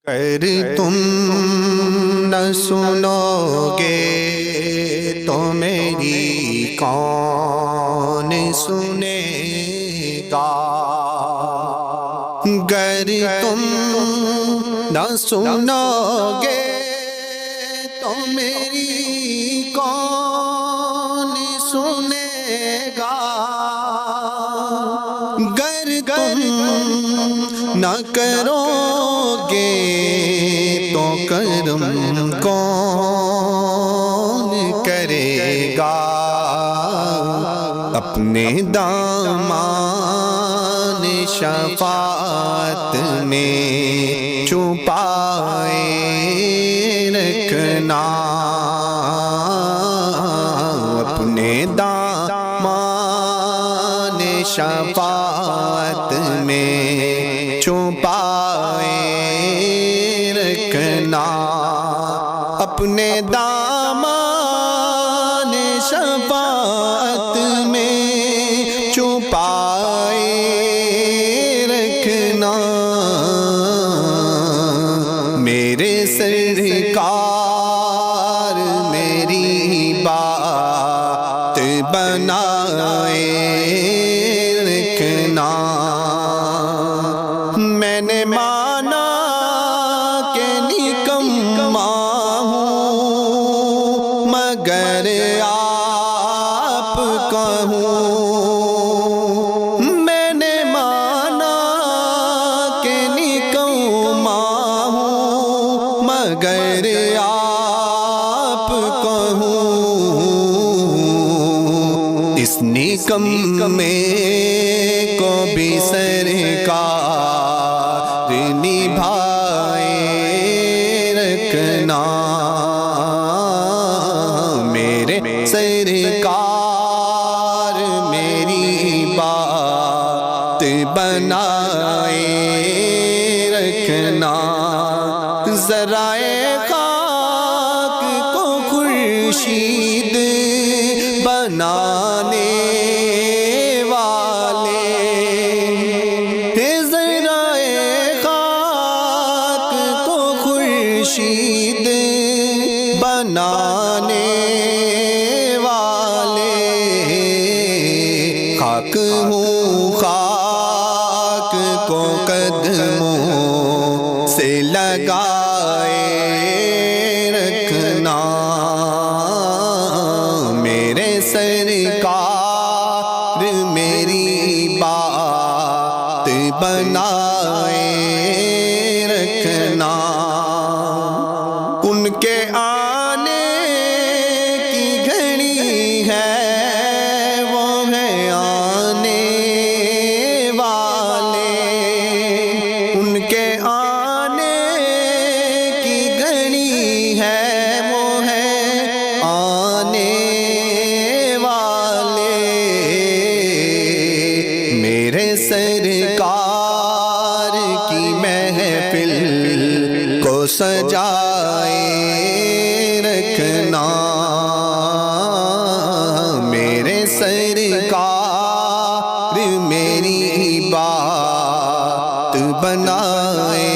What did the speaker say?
اگر تم نہ سنو گے تو میری کون سنے گا؟ گر تم نہ سنو گے تو میری کون سنے گا؟ گر تم نہ کرو گے تو کرم کون کرے گا؟ اپنے دامان شفاعت میں چھپائے رکھنا، اپنے دامان شفاعت میں چھپائے رکھنا، اپنے دامان شفاعت میں چھپائے رکھنا۔ میرے سرکار میری بات بنائے رکھنا۔ میں نے مانا کہ نکما ہوں مگر آپ کہوں، میں نے مانا کہ نکما ہوں مگر آپ کہوں۔ اس نکمے کو بھی سرکار نبھائے رکھنا، میرے سرکار میری بات بنائے رکھنا۔ ذرائع خاک کو خورشید بنانے والے، ذرائع خاک کو خورشید بنانے والے، خاک ہوں خاک کو قدموں سے لگائے رکھنا، میرے سرکار میری بات بنائے رکھنا۔ ان کے آنے کی گھڑی ہے، وہ ہے آنے والے، ان کے آنے کی گھڑی ہے، وہ ہے آنے والے، میرے سرکار کی محفل کو سجائے رکھنا، میرے سرکار میری بات بنائے